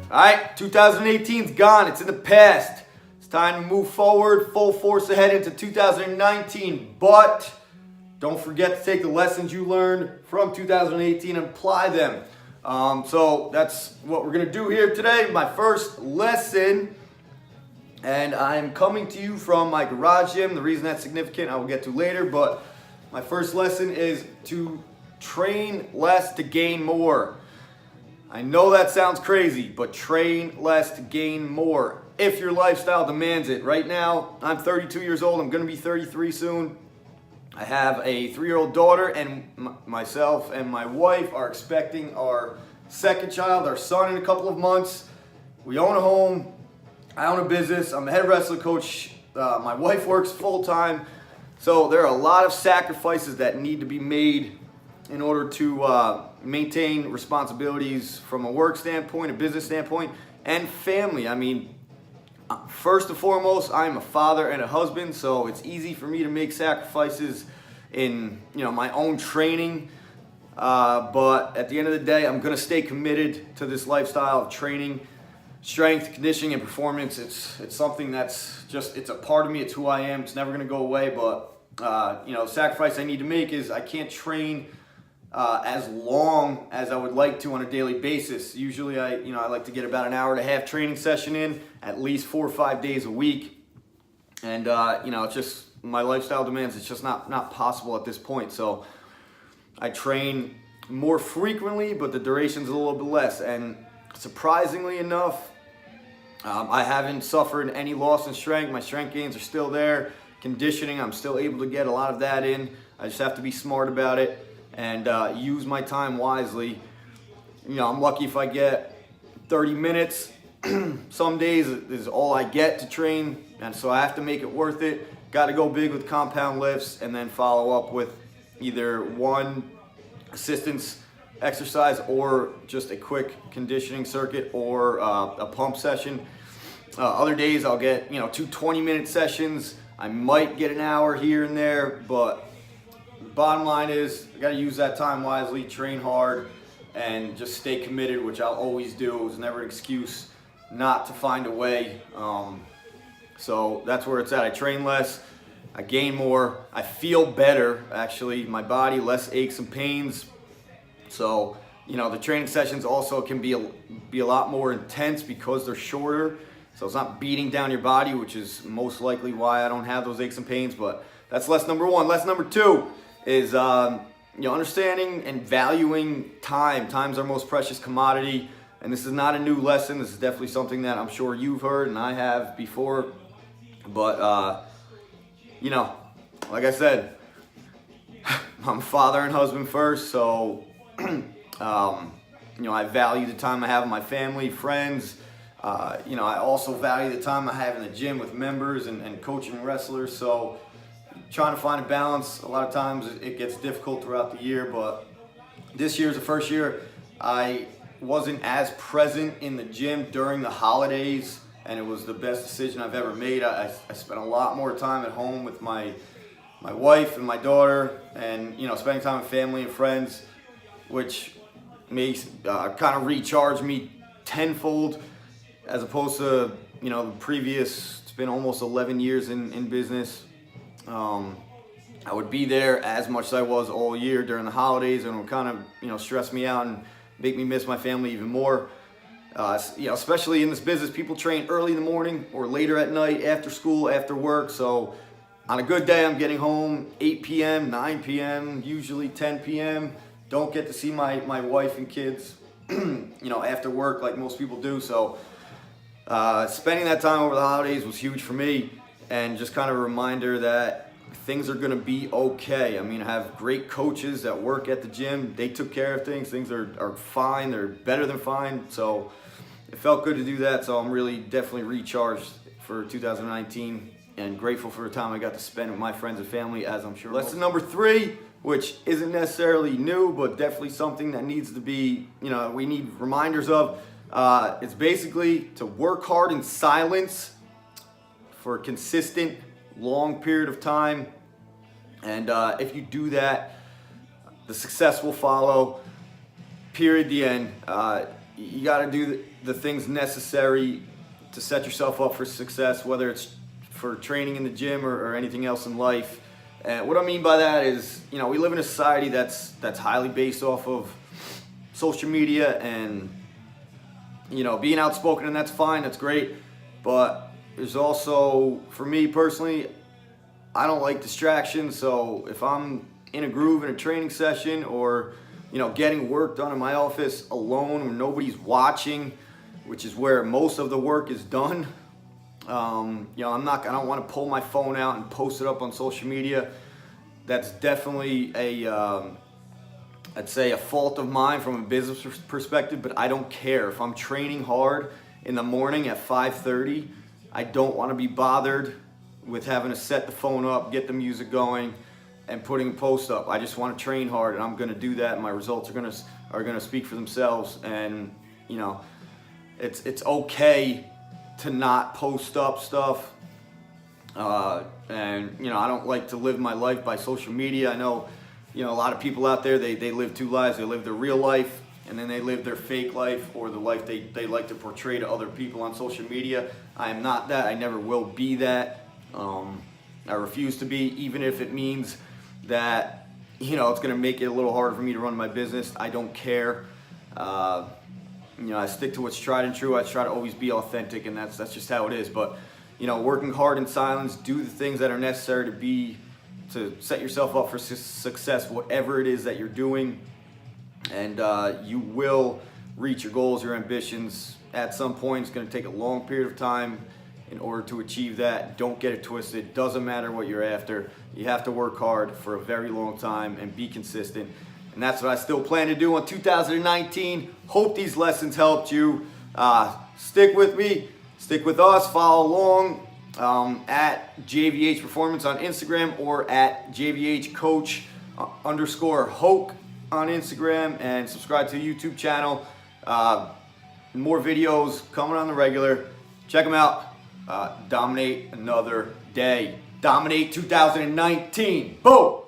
Alright, 2018's gone. It's in the past. It's time to move forward, full force ahead into 2019. But don't forget to take the lessons you learned from 2018 and apply them. So that's what we're going to do here today. My first lesson. And I'm coming to you from my garage gym. The reason that's significant I will get to later. But my first lesson is to train less to gain more. I know that sounds crazy, but train less to gain more if your lifestyle demands it. Right now, I'm 32 years old. I'm going to be 33 soon. I have a 3-year-old daughter, and myself and my wife are expecting our second child, our son, in a couple of months. We own a home. I own a business. I'm a head wrestling coach. My wife works full-time. So there are a lot of sacrifices that need to be made in order to maintain responsibilities from a work standpoint, a business standpoint, and family. I mean, first and foremost, I'm a father and a husband, so it's easy for me to make sacrifices in my own training. But at the end of the day, I'm going to stay committed to this lifestyle of training, strength, conditioning, and performance. It's something that's it's a part of me. It's who I am. It's never going to go away. But the sacrifice I need to make is I can't train as long as I would like to on a daily basis. Usually I like to get about an hour and a half training session in at least 4 or 5 days a week. And it's just my lifestyle demands. It's just not possible at this point. So I train more frequently, but the duration's a little bit less. And surprisingly enough, I haven't suffered any loss in strength. My strength gains are still there. Conditioning, I'm still able to get a lot of that in. I just have to be smart about it and use my time wisely. I'm lucky if I get 30 minutes. Some days is all I get to train, and so I have to make it worth it. Got to go big with compound lifts and then follow up with either one assistance exercise or just a quick conditioning circuit or a pump session. Other days I'll get 2 20-minute sessions. I might get an hour here and there, but bottom line is, I got to use that time wisely, train hard, and just stay committed, which I'll always do. It was never an excuse not to find a way. So that's where it's at. I train less, I gain more, I feel better, actually. My body, less aches and pains. So, the training sessions also can be a lot more intense because they're shorter. So it's not beating down your body, which is most likely why I don't have those aches and pains. But that's lesson number 1. Lesson number 2 is understanding and valuing time. Time's our most precious commodity, and this is not a new lesson. This is definitely something that I'm sure you've heard and I have before. But like I said, I'm a father and husband first, so I value the time I have with my family, friends. I also value the time I have in the gym with members and coaching wrestlers. So trying to find a balance, a lot of times it gets difficult throughout the year, but this year is the first year I wasn't as present in the gym during the holidays, and it was the best decision I've ever made. I spent a lot more time at home with my wife and my daughter, and spending time with family and friends, which makes kind of recharge me tenfold, as opposed to the previous. It's been almost 11 years in business. I would be there as much as I was all year during the holidays, and it would kind of stress me out and make me miss my family even more. Especially in this business, people train early in the morning or later at night, after school, after work. So on a good day, I'm getting home 8 p.m., 9 p.m., usually 10 p.m. Don't get to see my wife and kids, after work like most people do. So spending that time over the holidays was huge for me, and just kind of a reminder that things are going to be okay. I mean, I have great coaches that work at the gym. They took care of things. Things are fine. They're better than fine. So it felt good to do that. So I'm really definitely recharged for 2019 and grateful for the time I got to spend with my friends and family, as I'm sure. Lesson number 3, which isn't necessarily new, but definitely something that needs to be, we need reminders of. It's basically to work hard in silence for a consistent, long period of time. And if you do that, The success will follow. Period. The end. You got to do the things necessary to set yourself up for success, whether it's for training in the gym or anything else in life. And what I mean by that is, we live in a society that's highly based off of social media and, being outspoken, and that's fine, that's great. But there's also, for me personally, I don't like distractions. So if I'm in a groove in a training session or, getting work done in my office alone when nobody's watching, which is where most of the work is done, I don't want to pull my phone out and post it up on social media. That's definitely I'd say a fault of mine from a business perspective, but I don't care. If I'm training hard in the morning at 5:30, I don't want to be bothered with having to set the phone up, get the music going, and putting a post up. I just want to train hard, and I'm going to do that, and my results are going to speak for themselves. And it's okay to not post up stuff. And I don't like to live my life by social media. I know a lot of people out there, they live two lives. They live their real life, and then they live their fake life, or the life they like to portray to other people on social media. I am not that. I never will be that. I refuse to be, even if it means that it's going to make it a little harder for me to run my business. I don't care. I stick to what's tried and true. I try to always be authentic, and that's just how it is. But working hard in silence, do the things that are necessary to set yourself up for success, whatever it is that you're doing, and you will reach your goals, your ambitions. At some point, it's going to take a long period of time in order to achieve that. Don't get it twisted. Doesn't matter what you're after. You have to work hard for a very long time and be consistent. And that's what I still plan to do in 2019. Hope these lessons helped you. Stick with me. Stick with us. Follow along at JVH Performance on Instagram or at JVH Coach _Hoke on Instagram, and subscribe to the YouTube channel. More videos coming on the regular. Check them out. Dominate another day. Dominate 2019. Boom!